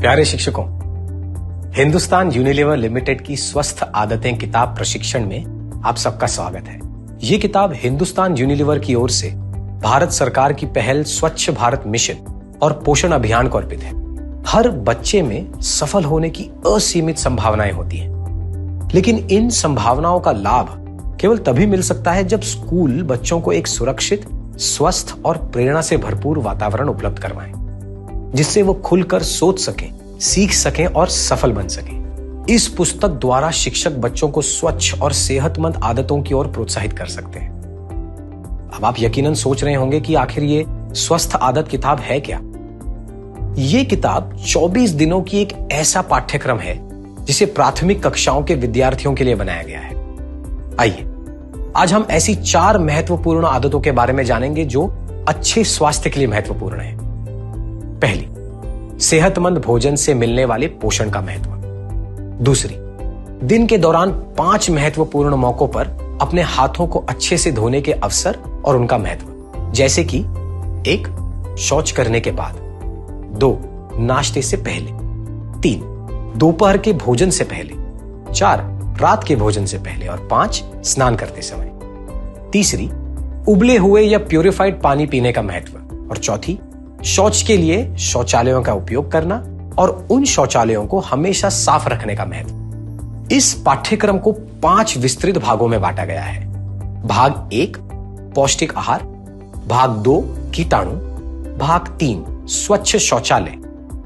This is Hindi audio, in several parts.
प्यारे शिक्षकों, हिंदुस्तान यूनिलीवर लिमिटेड की स्वस्थ आदतें किताब प्रशिक्षण में आप सबका स्वागत है। ये किताब हिंदुस्तान यूनिलीवर की ओर से भारत सरकार की पहल स्वच्छ भारत मिशन और पोषण अभियान को अर्पित है। हर बच्चे में सफल होने की असीमित संभावनाएं होती हैं, लेकिन इन संभावनाओं का लाभ केवल तभी मिल सकता है जब स्कूल बच्चों को एक सुरक्षित, स्वस्थ और प्रेरणा से भरपूर वातावरण उपलब्ध करवाएं, जिससे वो खुलकर सोच सकें, सीख सकें और सफल बन सकें। इस पुस्तक द्वारा शिक्षक बच्चों को स्वच्छ और सेहतमंद आदतों की ओर प्रोत्साहित कर सकते हैं। अब आप यकीनन सोच रहे होंगे कि आखिर ये स्वस्थ आदत किताब है क्या? ये किताब 24 दिनों की एक ऐसा पाठ्यक्रम है जिसे प्राथमिक कक्षाओं के विद्यार्थियों के लिए बनाया गया है। आइए आज हम ऐसी 4 महत्वपूर्ण आदतों के बारे में जानेंगे जो अच्छे स्वास्थ्य के लिए महत्वपूर्ण है। पहली, सेहतमंद भोजन से मिलने वाले पोषण का महत्व। दूसरी, दिन के दौरान 5 महत्वपूर्ण मौकों पर अपने हाथों को अच्छे से धोने के अवसर और उनका महत्व, जैसे कि 1, शौच करने के बाद, 2, नाश्ते से पहले, 3, दोपहर के भोजन से पहले, 4, रात के भोजन से पहले और 5, स्नान करते समय। तीसरी, उबले हुए या प्यूरिफाइड पानी पीने का महत्व। और चौथी, शौच के लिए शौचालयों का उपयोग करना और उन शौचालयों को हमेशा साफ रखने का महत्व। इस पाठ्यक्रम को 5 विस्तृत भागों में बांटा गया है। भाग 1, पौष्टिक आहार, भाग 2, कीटाणु, भाग 3, स्वच्छ शौचालय,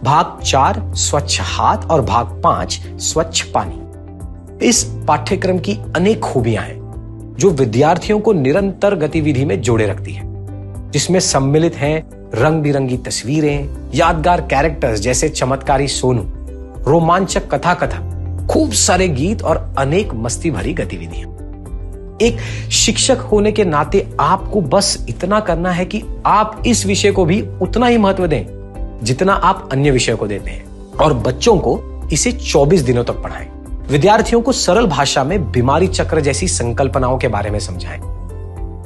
भाग 4, स्वच्छ हाथ और भाग 5, स्वच्छ पानी। इस पाठ्यक्रम की अनेक खूबियां हैं जो विद्यार्थियों को निरंतर गतिविधि में जोड़े रखती है, जिसमें सम्मिलित हैं रंग बिरंगी तस्वीरें, यादगार कैरेक्टर्स जैसे चमत्कारी सोनू, रोमांचक कथा कथन, खूब सारे गीत और अनेक मस्ती भरी गतिविधियां। एक शिक्षक होने के नाते आपको बस इतना करना है कि आप इस विषय को भी उतना ही महत्व दें जितना आप अन्य विषयों को देते हैं, और बच्चों को इसे 24 दिनों तक पढ़ाएं। विद्यार्थियों को सरल भाषा में बीमारी चक्र जैसी संकल्पनाओं के बारे में समझाएं।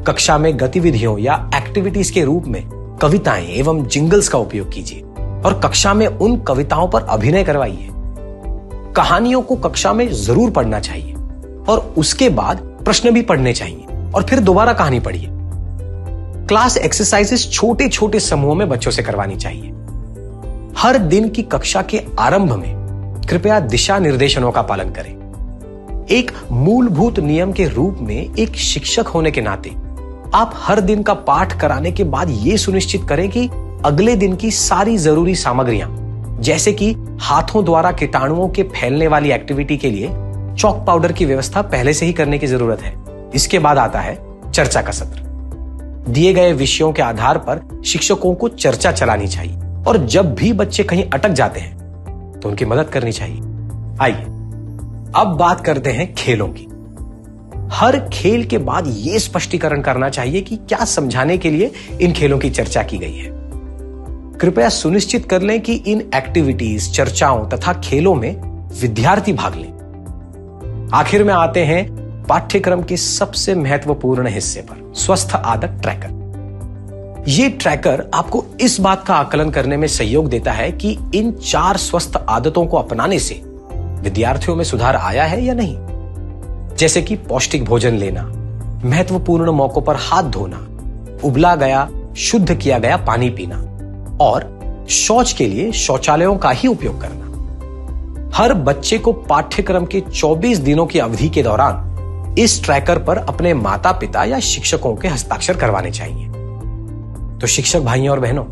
कक्षा में गतिविधियों या एक्टिविटीज के रूप में कविताएं एवं जिंगल्स का उपयोग कीजिए और कक्षा में उन कविताओं पर अभिनय करवाइए। कहानियों को कक्षा में जरूर पढ़ना चाहिए और उसके बाद प्रश्न भी पढ़ने चाहिए और फिर दोबारा कहानी पढ़िए। क्लास एक्सरसाइजेस छोटे छोटे समूहों में बच्चों से करवानी चाहिए। हर दिन की कक्षा के आरंभ में कृपया दिशा निर्देशों का पालन करें। एक मूलभूत नियम के रूप में एक शिक्षक होने के नाते आप हर दिन का पाठ कराने के बाद यह सुनिश्चित करें कि अगले दिन की सारी जरूरी सामग्रियां, जैसे कि हाथों द्वारा कीटाणुओं के फैलने वाली एक्टिविटी के लिए चॉक पाउडर की व्यवस्था पहले से ही करने की जरूरत है। इसके बाद आता है चर्चा का सत्र। दिए गए विषयों के आधार पर शिक्षकों को चर्चा चलानी चाहिए और जब भी बच्चे कहीं अटक जाते हैं तो उनकी मदद करनी चाहिए। आइए अब बात करते हैं खेलों की। हर खेल के बाद यह स्पष्टीकरण करना चाहिए कि क्या समझाने के लिए इन खेलों की चर्चा की गई है। कृपया सुनिश्चित कर लें कि इन एक्टिविटीज, चर्चाओं तथा खेलों में विद्यार्थी भाग लें। आखिर में आते हैं पाठ्यक्रम के सबसे महत्वपूर्ण हिस्से पर, स्वस्थ आदत ट्रैकर। यह ट्रैकर आपको इस बात का आकलन करने में सहयोग देता है कि इन 4 स्वस्थ आदतों को अपनाने से विद्यार्थियों में सुधार आया है या नहीं, जैसे कि पौष्टिक भोजन लेना, महत्वपूर्ण मौकों पर हाथ धोना, उबला गया शुद्ध किया गया पानी पीना और शौच के लिए शौचालयों का ही उपयोग करना। हर बच्चे को पाठ्यक्रम के 24 दिनों की अवधि के दौरान इस ट्रैकर पर अपने माता पिता या शिक्षकों के हस्ताक्षर करवाने चाहिए। तो शिक्षक भाइयों और बहनों,